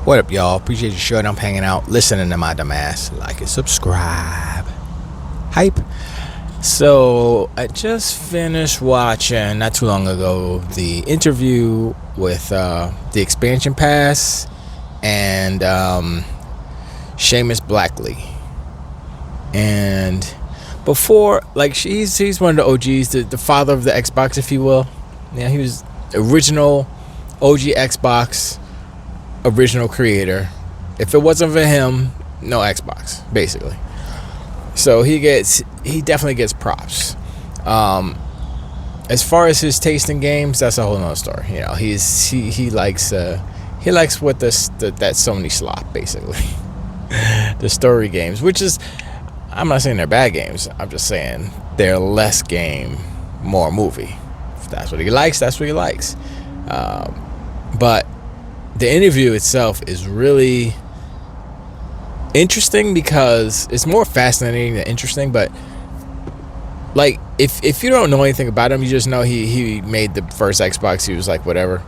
What up, y'all? Appreciate you showing up, hanging out, listening to my dumb ass. Like and subscribe. Hype. So, I just finished watching, not too long ago, the interview with the expansion pass and Sheamus Blackley. And before, like, he's one of the OGs, the father of the Xbox, if you will. Yeah, he was original OG Xbox, original creator. If it wasn't for him, no Xbox, basically. So he definitely gets props. As far as his taste in games, that's a whole nother story. You know, he likes what that Sony slop, basically. The story games, which is, I'm not saying they're bad games. I'm just saying they're less game, more movie. If that's what he likes, that's what he likes. But the interview itself is really interesting because it's more fascinating than interesting. But like, if you don't know anything about him, you just know he made the first Xbox. He was like whatever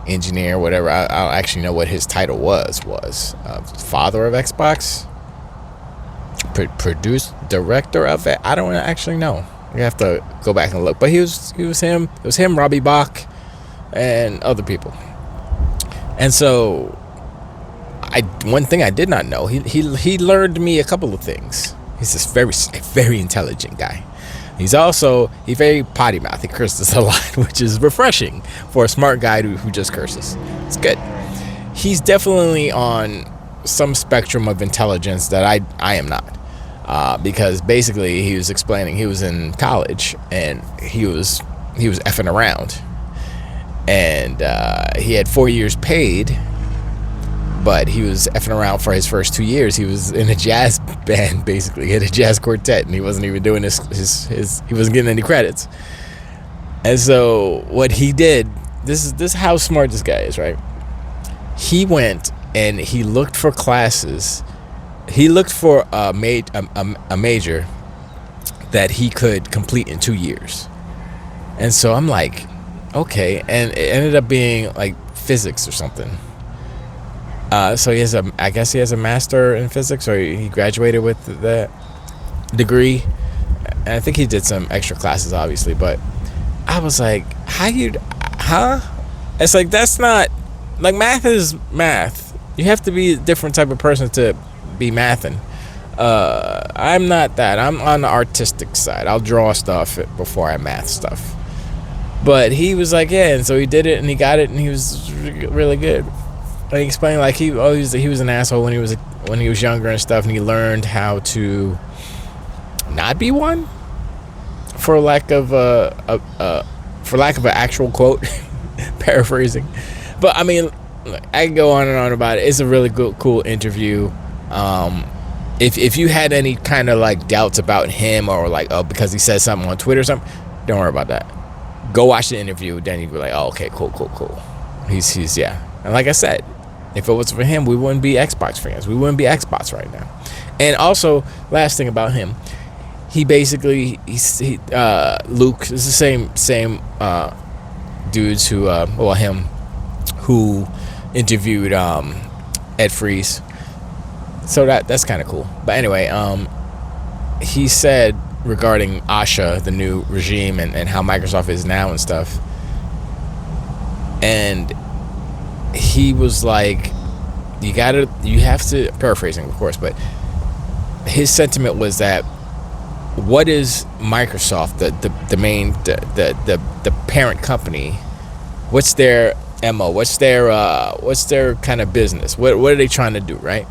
engineer, whatever. I don't actually know what his title was father of Xbox, produced director of it. I don't actually know. You have to go back and look. But it was him. It was him, Robbie Bach, and other people. And so, one thing I did not know, he learned me a couple of things. He's this very intelligent guy. He's very potty mouth. He curses a lot, which is refreshing for a smart guy who just curses. It's good. He's definitely on some spectrum of intelligence that I am not. Because basically he was explaining, he was in college and he was effing around. And he had 4 years paid, but he was effing around for his first 2 years. He was in a jazz band, basically. He had a jazz quartet, and he wasn't even doing he wasn't getting any credits. And so what he did, this is how smart this guy is, right? He went and he looked for classes. He looked for a major that he could complete in 2 years. And so I'm like, okay, and it ended up being like physics or something. So I guess he has a master in physics, or he graduated with that degree. And I think he did some extra classes, obviously. But I was like, It's like, that's not, like, math is math. You have to be a different type of person to be mathing. I'm not that. I'm on the artistic side. I'll draw stuff before I math stuff. But he was like, yeah, and so he did it and he got it and he was really good. And he explained like he was an asshole when he was younger and stuff, and he learned how to not be one, for lack of an actual quote, paraphrasing. But I mean, I can go on and on about it. It's a really cool interview. If you had any kind of like doubts about him, or like, oh, because he said something on Twitter or something, don't worry about that. Go watch the interview, then you'd be like, oh, okay, cool. He's yeah. And like I said, if it was for him, we wouldn't be Xbox fans. We wouldn't be Xbox right now. And also, last thing about him, he basically, Luke, is the same dudes who, him, who interviewed Ed Freeze. So that's kind of cool. But anyway, he said regarding Asha, the new regime, and how Microsoft is now and stuff. And he was like, you have to, paraphrasing of course, but his sentiment was that, what is Microsoft, the main, the parent company, what's their MO, what's their kind of business, what are they trying to do, right?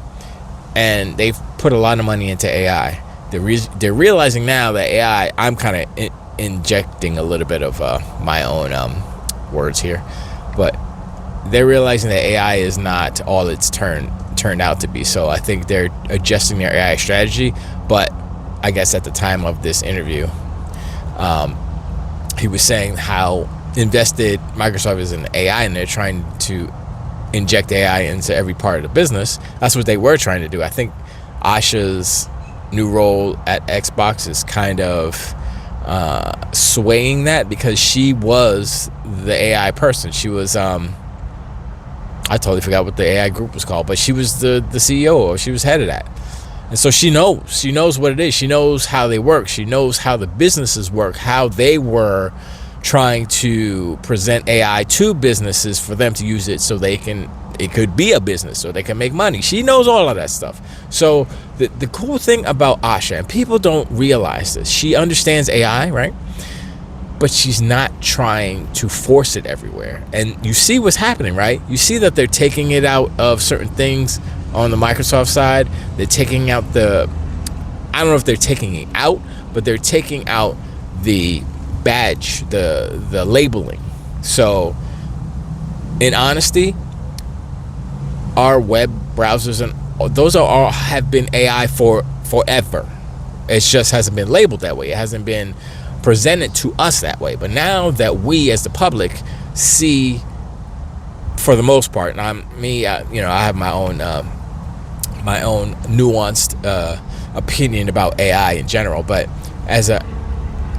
And they've put a lot of money into AI. They're realizing now that AI, I'm kind of injecting a little bit of my own words here, but they're realizing that AI is not all it's turned out to be. So I think they're adjusting their AI strategy. But I guess at the time of this interview, he was saying how invested Microsoft is in AI, and they're trying to inject AI into every part of the business. That's what they were trying to do. I think Asha's new role at Xbox is kind of swaying that, because she was the AI person. She was I totally forgot what the AI group was called, but she was the CEO, or she was head of that. And so she knows what it is. She knows how they work. She knows how the businesses work, how they were trying to present AI to businesses for them to use it so it could be a business so they can make money. She knows all of that stuff. So the cool thing about Asha, and people don't realize this, she understands AI, right? But she's not trying to force it everywhere. And you see what's happening, right? You see that they're taking it out of certain things on the Microsoft side. They're taking out I don't know if they're taking it out, but they're taking out the badge, the labeling. So in honesty, our web browsers and those are all have been AI for forever. It just hasn't been labeled that way. It hasn't been presented to us that way. But now that we as the public see, for the most part, and I have my own nuanced opinion about AI in general, but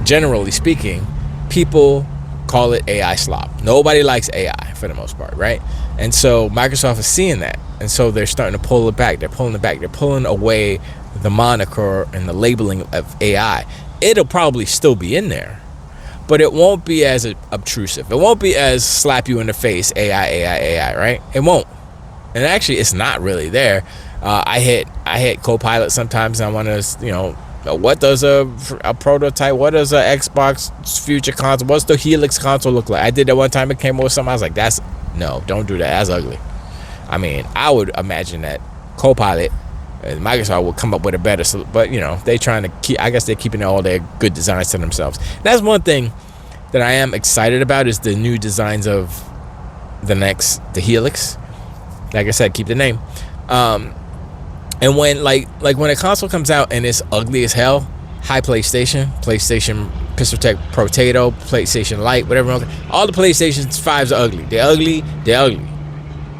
generally speaking, people call it AI slop. Nobody likes AI for the most part, right? And so Microsoft is seeing that, and so they're starting to pull it back. They're pulling away the moniker and the labeling of AI. It'll probably still be in there, but it won't be as obtrusive. It won't be as slap you in the face, AI, right? It won't. And actually, it's not really there. I hit Copilot sometimes, and I want to, what does a prototype, what does a Xbox future console, what's the Helix console look like? I did that one time. It came over something. I was like, no, don't do that. That's ugly. I mean, I would imagine that Copilot, Microsoft will come up with a better, but they trying to keep, I guess they're keeping all their good designs to themselves. That's one thing that I am excited about, is the new designs of the Helix. Like I said, keep the name. And when when a console comes out and it's ugly as hell, high PlayStation, Pistol Tech Potato, PlayStation Lite, whatever, all the PlayStation 5s are ugly. They're ugly.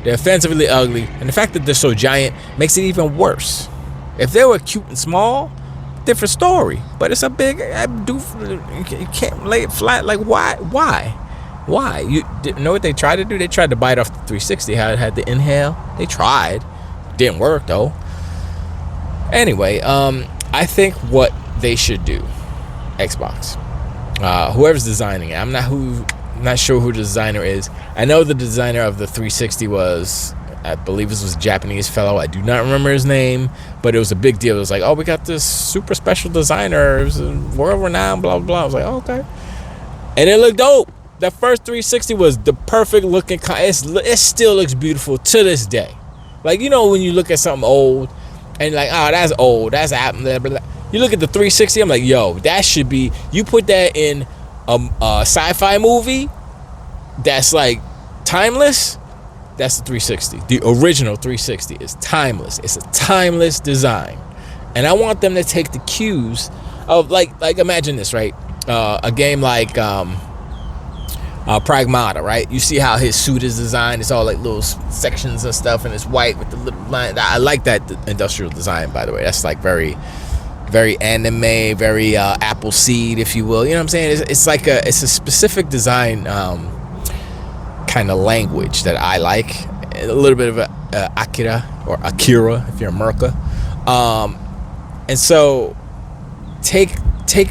They're offensively ugly, and the fact that they're so giant makes it even worse. If they were cute and small, different story. But it's a big doof. You can't lay it flat. Like, why? You know what they tried to do? They tried to bite off the 360. How it had the inhale. They tried. Didn't work though. Anyway, I think what they should do, Xbox, whoever's designing it, I'm not sure who the designer is. I know the designer of the 360 was, I believe this was a Japanese fellow. I do not remember his name, but it was a big deal. It was like, oh, we got this super special designer, world renowned, blah, blah, blah. I was like, oh, okay. And it looked dope. That first 360 was the perfect looking, it still looks beautiful to this day. Like, when you look at something old and like, oh, that's old, that's blah, blah, blah. You look at the 360, I'm like, yo, that should be, you put that in a sci-fi movie that's like timeless, that's the 360. The original 360 is timeless. It's a timeless design. And I want them to take the cues of like imagine this, right? A game like Pragmata, right? You see how his suit is designed. It's all like little sections and stuff, and it's white with the little line. I like that industrial design, by the way. That's like very, very anime, very Appleseed, if you will. You know what I'm saying? It's a specific design kind of language that I like. A little bit of Akira if you're America. And so take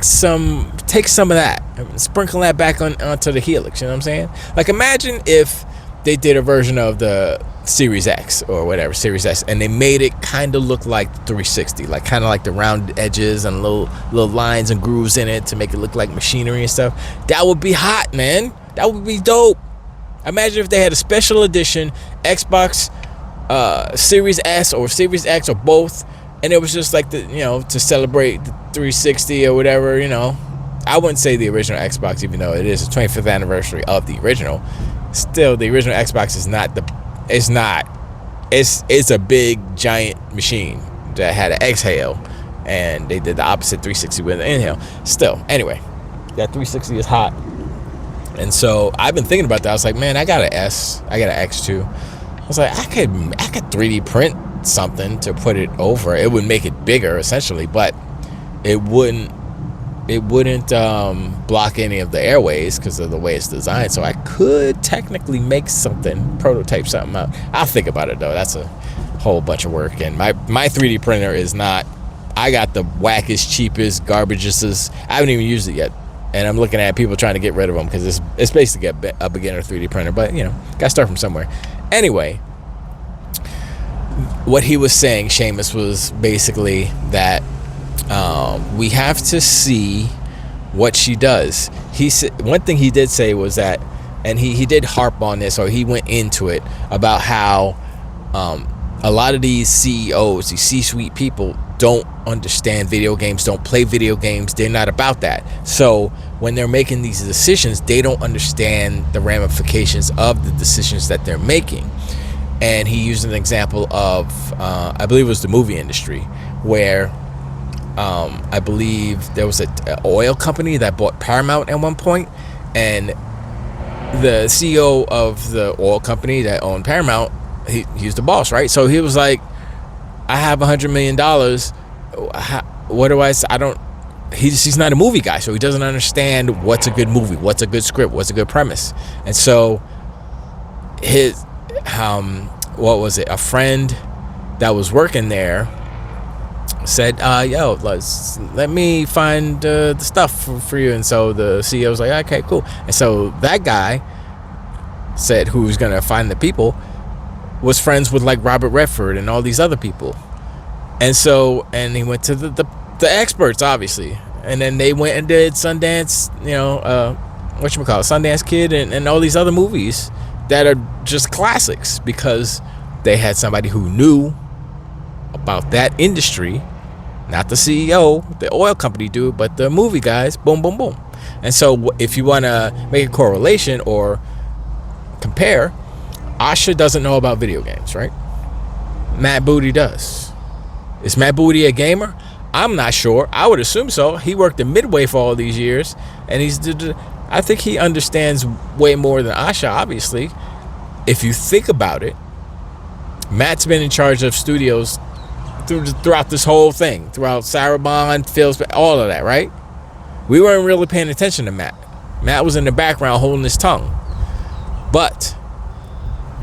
some of that and sprinkle that back onto the Helix. You know what I'm saying? Like, imagine if they did a version of the Series X or whatever, Series S, and they made it kind of look like the 360, like kind of like the round edges and little lines and grooves in it to make it look like machinery and stuff. That would be hot, man. That would be dope. Imagine if they had a special edition Xbox Series S or Series X or both, and it was just like to celebrate the 360 or whatever. I wouldn't say the original Xbox, even though it is the 25th anniversary of the original. Still, the original Xbox is not it's a big giant machine that had an exhale, and they did the opposite 360 with an inhale. Still, anyway, that 360 is hot. And so I've been thinking about that. I was like, man, I got an S, I got an X2. I was like, I could 3D print something to put it over. It would make it bigger essentially, but it wouldn't block any of the airways because of the way it's designed. So I could technically make prototype something out. I'll think about it though. That's a whole bunch of work, and my 3D printer is not. I got the wackest, cheapest, garbageous. I haven't even used it yet, and I'm looking at people trying to get rid of them because it's basically a beginner 3D printer. But gotta start from somewhere. Anyway, what he was saying, Sheamus, was basically that we have to see what she does. He said one thing he did say was that, and he did harp on this, or he went into it about how a lot of these CEOs, these C-suite people, don't understand video games, don't play video games. They're not about that. So when they're making these decisions, they don't understand the ramifications of the decisions that they're making. And he used an example of, I believe it was the movie industry, where I believe there was an oil company that bought Paramount at one point, and the CEO of the oil company that owned Paramount, he's the boss, right? So he was like, I have $100 million. What do I say? He's not a movie guy, so he doesn't understand what's a good movie, what's a good script, what's a good premise. And so his, what was it? A friend that was working there said, yo, let me find the stuff for you. And so the CEO was like, okay, cool. And so that guy said, who's going to find the people, was friends with like Robert Redford and all these other people. And so, and he went to the experts, obviously. And then they went and did Sundance, Sundance Kid and all these other movies that are just classics because they had somebody who knew about that industry, not the CEO, the oil company dude, but the movie guys, boom, boom, boom. And so if you want to make a correlation or compare, Asha doesn't know about video games, right? Matt Booty does. Is Matt Booty a gamer? I'm not sure. I would assume so. He worked at Midway for all these years, and I think he understands way more than Asha, obviously. If you think about it, Matt's been in charge of studios throughout this whole thing, throughout Sarabon, Phil's, all of that, right? We weren't really paying attention to Matt. Matt was in the background holding his tongue. But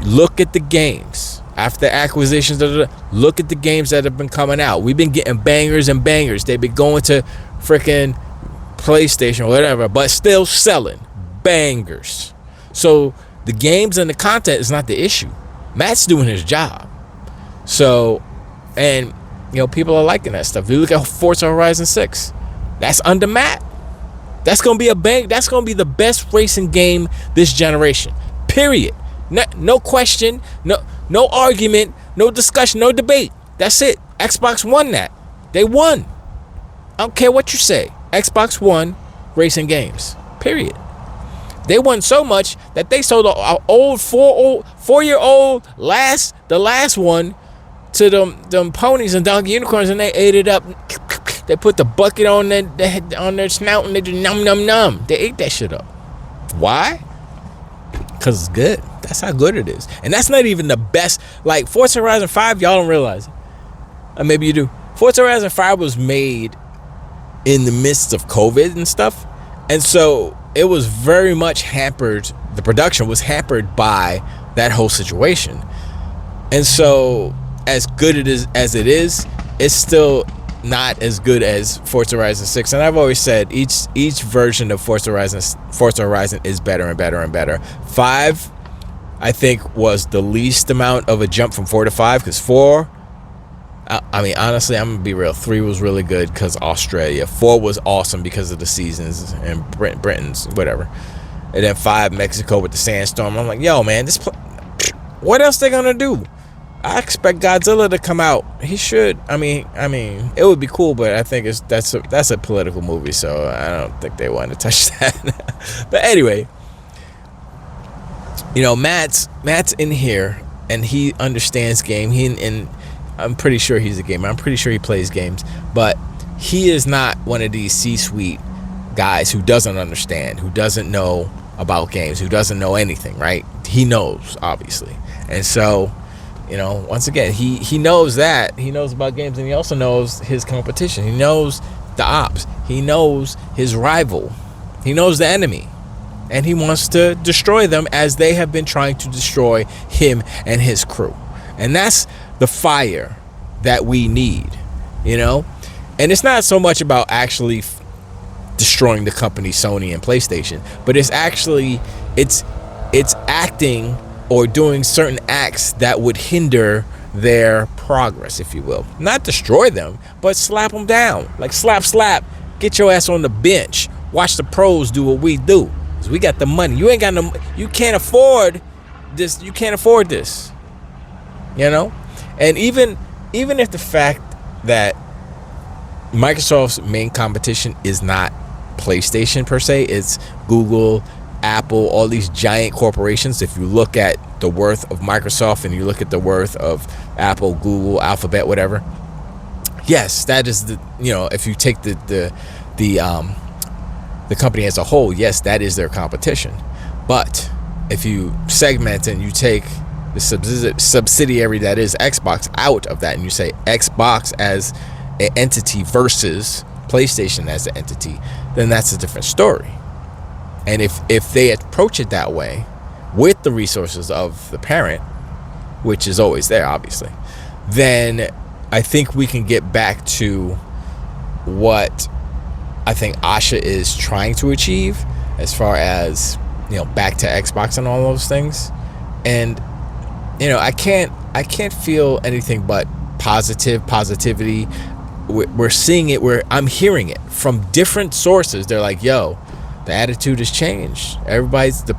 look at the games. After acquisitions, look at the games that have been coming out. We've been getting bangers and bangers. They've been going to freaking PlayStation or whatever, but still selling bangers. So the games and the content is not the issue. Matt's doing his job. So, and people are liking that stuff. If you look at Forza Horizon 6, that's under Matt. That's gonna be a bang. That's gonna be the best racing game this generation. Period. No question. No argument. No discussion. No debate. That's it. Xbox won that. They won. I don't care what you say. Xbox won racing games. Period. They won so much that they sold an old 4-year-old the last one to them ponies and donkey unicorns, and they ate it up. They put the bucket on their snout and they just num. They ate that shit up. Why? Because it's good. That's how good it is. And that's not even the best. Like Forza Horizon 5, y'all don't realize it. Or maybe you do. Forza Horizon 5 was made in the midst of COVID and stuff. And so it was very much hampered. The production was hampered by that whole situation. And so as good as it is, it's still not as good as Forza Horizon 6. And I've always said each version of Forza Horizon is better and better and better. 5, I think, was the least amount of a jump from 4 to 5, because 4, I mean, honestly, I'm gonna be real. 3 was really good because Australia. 4 was awesome because of the seasons and Britain's whatever. And then 5, Mexico with the sandstorm. I'm like, yo, man, what else they gonna do? I expect Godzilla to come out. He should. I mean, it would be cool, but I think that's a political movie, so I don't think they want to touch that. But anyway, Matt's in here and he understands game. And I'm pretty sure he's a gamer. I'm pretty sure he plays games, but he is not one of these C-suite guys who doesn't understand, who doesn't know about games, who doesn't know anything, right? He knows, obviously. And so, once again, he knows that. He knows about games, and he also knows his competition. He knows the ops. He knows his rival. He knows the enemy. And he wants to destroy them as they have been trying to destroy him and his crew. And that's the fire that we need, you know? And it's not so much about actually destroying the company Sony and PlayStation, but it's actually, it's acting or doing certain acts that would hinder their progress, if you will. Not destroy them, but slap them down. Like slap, get your ass on the bench. Watch the pros do what we do. Cause we got the money. You ain't got no, you can't afford this. You can't afford this, you know? And even if the fact that Microsoft's main competition is not PlayStation per se, it's Google, Apple, all these giant corporations. If you look at the worth of Microsoft and you look at the worth of Apple, Google, Alphabet, whatever, yes, that is the, you know, if you take the company as a whole, yes, that is their competition. But if you segment and you take the subsidiary that is Xbox out of that, and you say Xbox as an entity versus PlayStation as an entity, then that's a different story. And if they approach it that way with the resources of the parent, which is always there, obviously, then I think we can get back to what I think Asha is trying to achieve as far as, you know, back to Xbox and all those things. And, you know, I can't feel anything but positivity. We're seeing it, I'm hearing it from different sources. They're like, yo, the attitude has changed. Everybody's the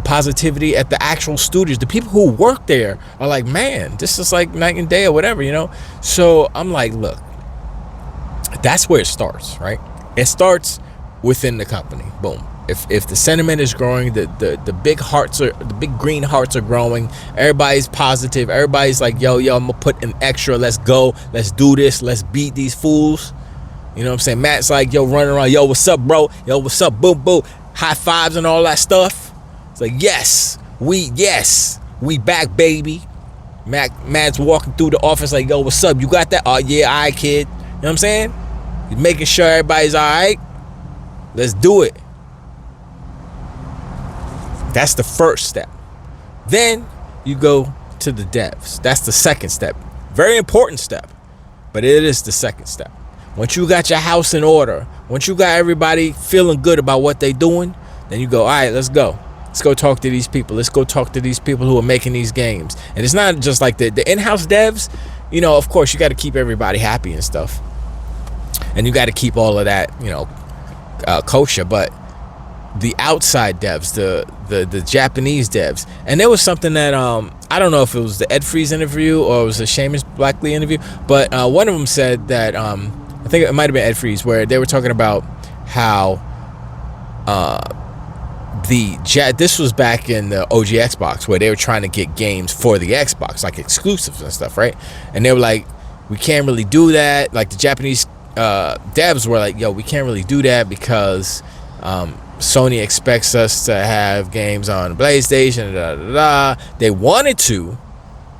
positivity at the actual studios. The people who work there are like, man, this is like night and day or whatever, you know? So I'm like, look, that's where it starts, right? It starts within the company. Boom. If the sentiment is growing, the big green hearts are growing, everybody's positive, everybody's like, yo, I'm gonna put an extra, let's go, let's do this, let's beat these fools. You know what I'm saying? Matt's like, yo, running around, yo, what's up, bro? Yo, what's up? Boom, boom. High fives and all that stuff. It's like, yes, we back, baby. Matt's walking through the office like, yo, what's up? You got that? Oh, yeah, all right, kid. You know what I'm saying? He's making sure everybody's all right. Let's do it. That's the first step. Then you go to the devs. That's the second step. Very important step, but it is the second step. Once you got your house in order, once you got everybody feeling good about what they doing, then you go, all right, let's go. Let's go talk to these people. Let's go talk to these people who are making these games. And it's not just like the in-house devs. You know, of course, you got to keep everybody happy and stuff. And you got to keep all of that, you know, kosher. But the outside devs, the Japanese devs, and there was something that I don't know if it was the Ed Freeze interview or it was the Sheamus Blackley interview, but one of them said that I think it might have been Ed Freeze, where they were talking about how this was back in the OG Xbox, where they were trying to get games for the Xbox, like exclusives and stuff, right? And they were like, we can't really do that. Like the Japanese devs were like, yo, we can't really do that because Sony expects us to have games on PlayStation, They wanted to,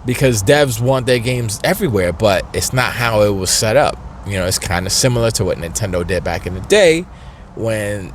because devs want their games everywhere, but it's not how it was set up. You know, it's kind of similar to what Nintendo did back in the day when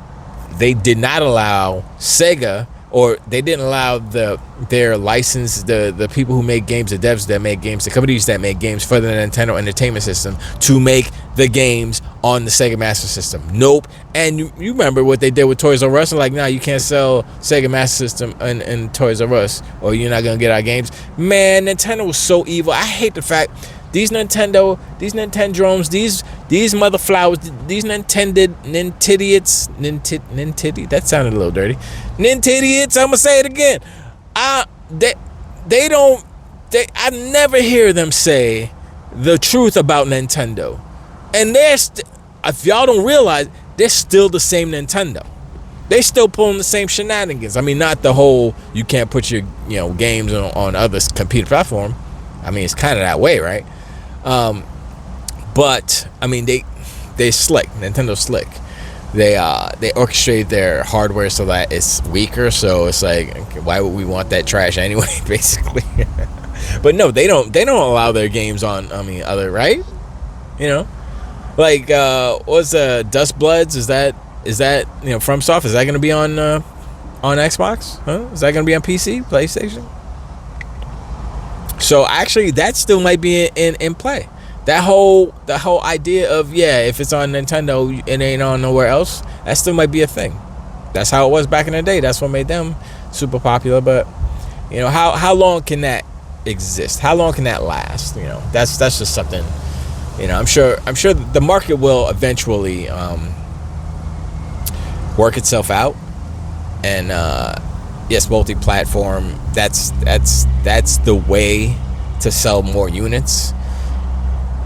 they did not allow Sega, or they didn't allow their license, the people who make games, the devs that make games, the companies that make games for the Nintendo Entertainment System to make the games on the Sega Master System. Nope. And you remember what they did with Toys R Us? They're like, nah, you can't sell Sega Master System in Toys R Us, or you're not gonna get our games. Man, Nintendo was so evil. I hate the fact these Nintendrons, these mother flowers, these Nintidiots, that sounded a little dirty. Nintidiots, I'm gonna say it again. I never hear them say the truth about Nintendo. And if y'all don't realize, they're still the same Nintendo. They still pulling the same shenanigans. I mean, not the whole you can't put your games on other computer platform. I mean, it's kind of that way, right? But I mean, they slick. Nintendo's slick. They orchestrate their hardware so that it's weaker. So it's like, why would we want that trash anyway? Basically. But no, they don't allow their games on. I mean, other, right? You know, Like, what's Dust Bloods? Is that FromSoft? Is that going to be on Xbox? Huh? Is that going to be on PC, PlayStation? So actually, that still might be in play. The whole idea of, if it's on Nintendo, it ain't on nowhere else. That still might be a thing. That's how it was back in the day. That's what made them super popular. But how long can that exist? How long can that last? That's just something. I'm sure the market will eventually work itself out. And yes, multi-platform. That's the way to sell more units.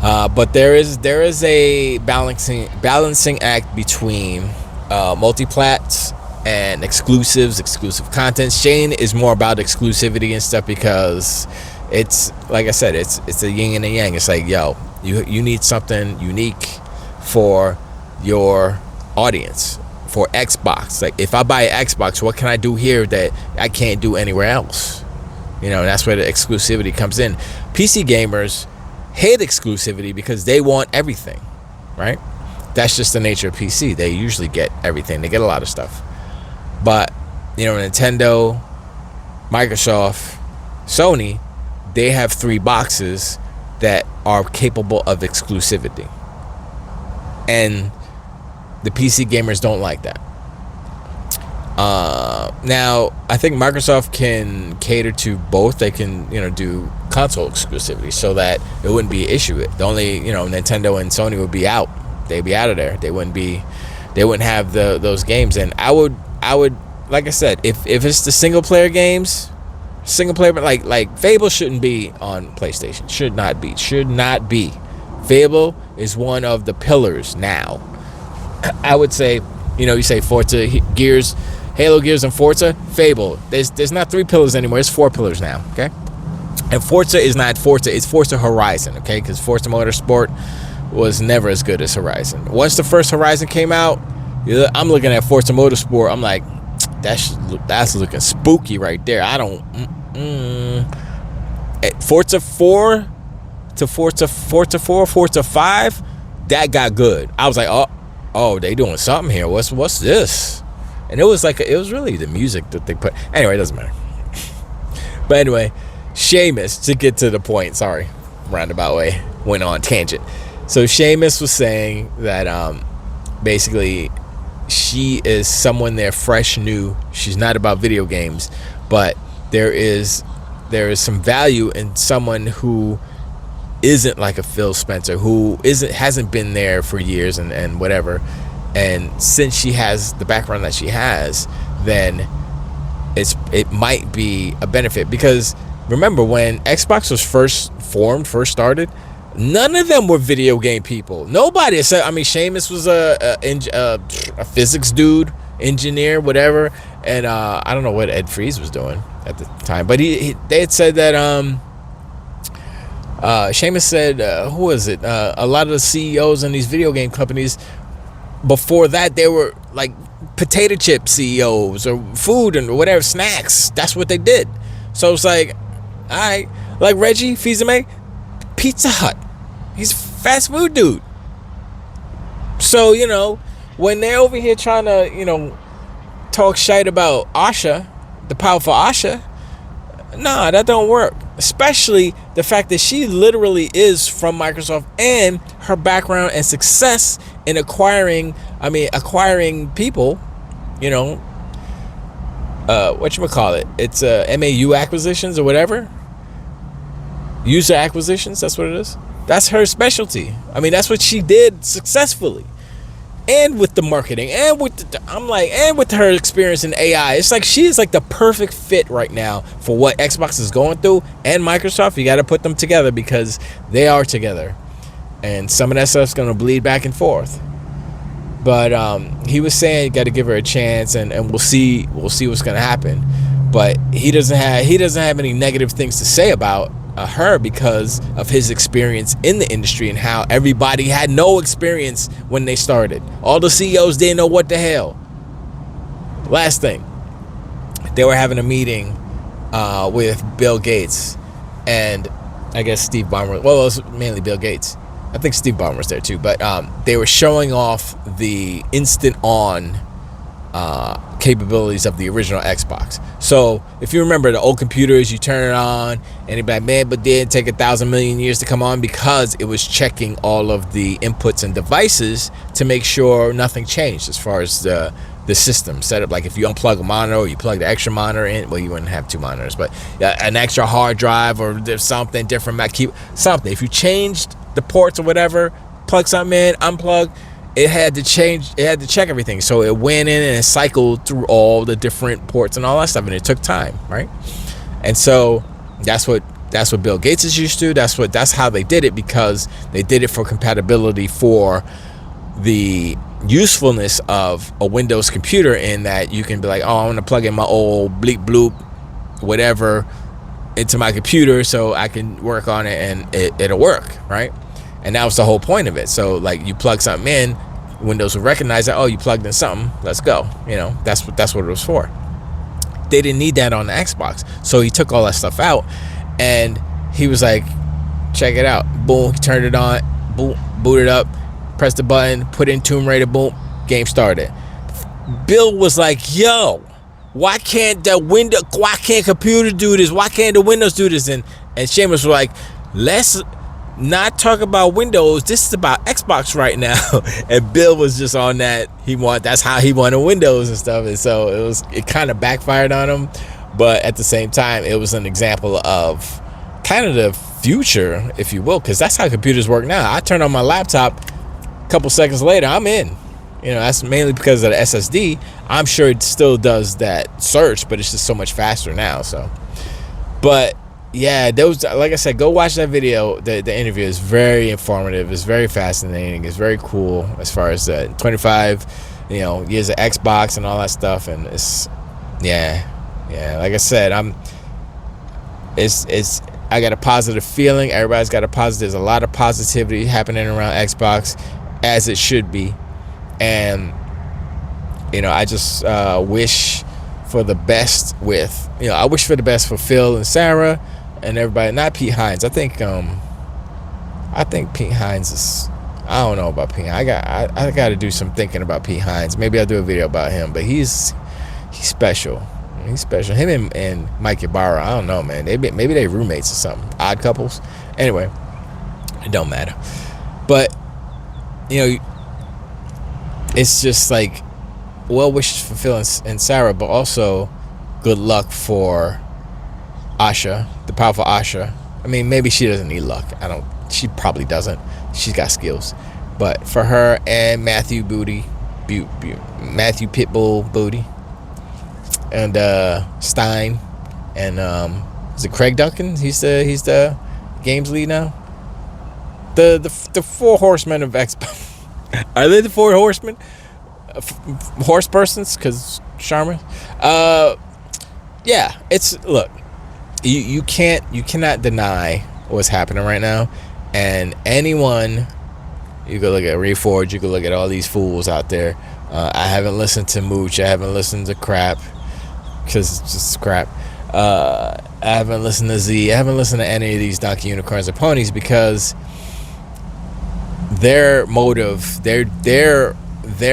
But there is a balancing act between multi-plats and exclusive content. Shane is more about exclusivity and stuff because it's, like I said, it's a yin and a yang. It's like, you need something unique for your audience, for Xbox. Like, if I buy an Xbox, what can I do here that I can't do anywhere else? That's where the exclusivity comes in. PC gamers hate exclusivity because they want everything, right? That's just the nature of PC. They usually get everything. They get a lot of stuff. But, Nintendo, Microsoft, Sony, they have 3 boxes that are capable of exclusivity. And the PC gamers don't like that. Now, I think Microsoft can cater to both. They can, do console exclusivity so that it wouldn't be an issue. The only, Nintendo and Sony would be out. They'd be out of there. They wouldn't have those games. And I would, like I said, if it's the single player games, like Fable shouldn't be on PlayStation. Should not be. Fable is one of the pillars now. I would say, you say Forza, Gears, Halo, Gears, and Forza, Fable. There's not 3 pillars anymore. It's 4 pillars now, okay? And Forza is not Forza. It's Forza Horizon, okay? Because Forza Motorsport was never as good as Horizon. Once the first Horizon came out, I'm looking at Forza Motorsport. I'm like, that's looking spooky right there. I don't... Forza 4 to Forza 4, Forza 5, that got good. I was like, oh, they doing something here. What's this? And it was really the music that they put. Anyway, it doesn't matter. But anyway, Sheamus, to get to the point, sorry, roundabout way, went on tangent. So Sheamus was saying that basically she is someone there fresh, new. She's not about video games, but there is some value in someone who isn't like a Phil Spencer, who hasn't been there for years and whatever. And since she has the background that she has, then it might be a benefit. Because remember, when Xbox was first started, none of them were video game people. Nobody said. I mean, Sheamus was a physics dude, engineer, whatever. And I don't know what Ed Freeze was doing at the time, but they had said that Sheamus said, who was it? A lot of the CEOs in these video game companies before that, they were like potato chip CEOs or food and whatever, snacks. That's what they did. So it's like, all right, like Reggie Fils-Aimé, Pizza Hut. He's a fast food dude. So, when they're over here trying to, talk shite about Asha, the powerful Asha, nah, that don't work. Especially the fact that she literally is from Microsoft, and her background and success in acquiring people, whatchamacallit, it's MAU acquisitions or whatever. User acquisitions, that's what it is. That's her specialty. I mean, that's what she did successfully. And with the marketing, and with her experience in AI, it's like she is like the perfect fit right now for what Xbox is going through, and Microsoft. You got to put them together because they are together, and some of that stuff's going to bleed back and forth. But he was saying you got to give her a chance, and we'll see what's going to happen. But he doesn't have any negative things to say about her because of his experience in the industry and how everybody had no experience when they started. All the CEOs didn't know what the hell. Last thing, they were having a meeting with Bill Gates and I guess Steve Ballmer. Well, it was mainly Bill Gates, I think Steve Ballmer was there too, but they were showing off the instant on capabilities of the original Xbox. So if you remember the old computers, you turn it on and you'd be like, man, but did take 1,000 million years to come on, because it was checking all of the inputs and devices to make sure nothing changed as far as the system setup. Like if you unplug a monitor or you plug the extra monitor in, well, you wouldn't have 2 monitors, but an extra hard drive, or there's something different, keep something. If you changed the ports or whatever, plug something in, unplug, it had to change, it had to check everything. So it went in and it cycled through all the different ports and all that stuff, and it took time, right? And so that's what Bill Gates is used to. That's how they did it, because they did it for compatibility for the usefulness of a Windows computer, in that you can be like, oh, I'm gonna plug in my old bleep bloop whatever into my computer so I can work on it, and it'll work, right? And that was the whole point of it. So like you plug something in, Windows will recognize that, oh, you plugged in something, let's go. You know, that's what it was for. They didn't need that on the Xbox. So he took all that stuff out, and he was like, check it out. Boom, he turned it on, boom, booted up, pressed the button, put in Tomb Raider, boom, game started. Bill was like, yo, why can't computer do this? Why can't the Windows do this? And Sheamus was like, let's not talk about Windows, this is about Xbox right now. And Bill was just on that, that's how he wanted Windows and stuff. And so it kind of backfired on him, but at the same time it was an example of kind of the future, if you will, because that's how computers work now. I turn on my laptop, a couple seconds later I'm in. You know, that's mainly because of the SSD. I'm sure it still does that search, but it's just so much faster now. So, but yeah, those, like I said, go watch that video. The interview is very informative. It's very fascinating. It's very cool as far as the 25, years of Xbox and all that stuff. And it's, yeah. Like I said, I got a positive feeling. Everybody's got a positive. There's a lot of positivity happening around Xbox, as it should be. And I just wish for the best with, I wish for the best for Phil and Sarah and everybody. Not Pete Hines. I think Pete Hines is, I don't know about Pete. I got to do some thinking about Pete Hines. Maybe I'll do a video about him. But he's special. He's special. Him and Mike Ybarra, I don't know, man. Maybe they roommates or something. Odd couples. Anyway, it don't matter. But it's just like, well wishes for Phil and Sarah, but also good luck for Asha, the powerful Asha. I mean, maybe she doesn't need luck. She probably doesn't. She's got skills. But for her and Matthew Matthew Pitbull Booty, and Stein, and is it Craig Duncan? He's the games lead now. The 4 horsemen of Xbox. Are they the 4 horsemen? Horse persons? Because Sharma. Yeah. Look. You cannot deny what's happening right now, and anyone, you go look at Reforge, you go look at all these fools out there. I haven't listened to Mooch. I haven't listened to crap, because it's just crap. I haven't listened to Z. I haven't listened to any of these donkey unicorns or ponies, because their motive, their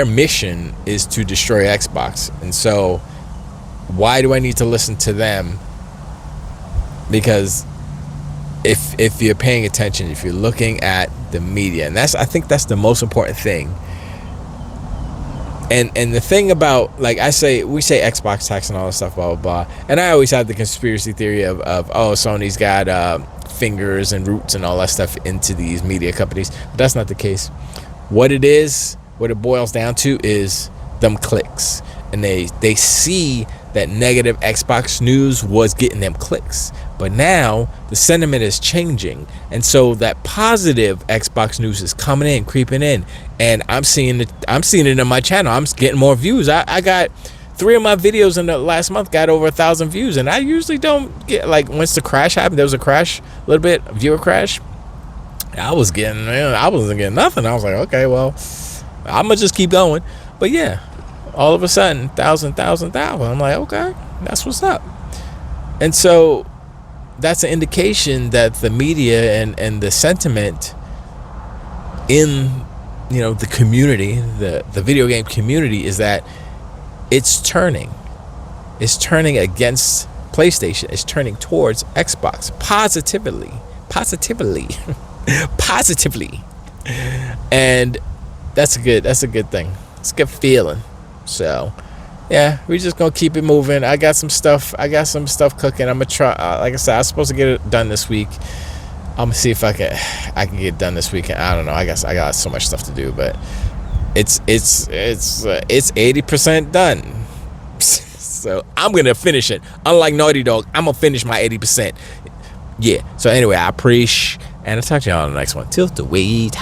mission is to destroy Xbox. And so why do I need to listen to them? Because if you're paying attention, if you're looking at the media, and I think that's the most important thing. And the thing about, like we say Xbox tax and all this stuff, blah blah blah, and I always have the conspiracy theory of Sony's got fingers and roots and all that stuff into these media companies, but that's not the case. What it boils down to is them clicks, and they see that negative Xbox news was getting them clicks, but now the sentiment is changing, and so that positive Xbox news is coming in, creeping in, and I'm seeing it in my channel. I'm getting more views. I got 3 of my videos in the last month got over 1,000 views, and I usually don't get, like, once the crash happened, there was a crash, a little bit, viewer crash, I wasn't getting nothing. I was like, okay, well, I'm gonna just keep going. But yeah, all of a sudden, 1,000. I'm like, okay, that's what's up. And so that's an indication that the media and the sentiment in, you know, the community, the video game community, is that it's turning against PlayStation. It's turning towards Xbox positively, and that's a good thing. It's a good feeling. So yeah, we're just gonna keep it moving. I got some stuff cooking. I'm gonna try, like I said, I was supposed to get it done this week. I'm gonna see if I can get it done this weekend. I don't know. I guess I got so much stuff to do, but it's 80% done. So I'm gonna finish it. Unlike Naughty Dog, I'm gonna finish my 80%. Yeah. So anyway, I appreciate, and I'll talk to y'all on the next one. Till the wait.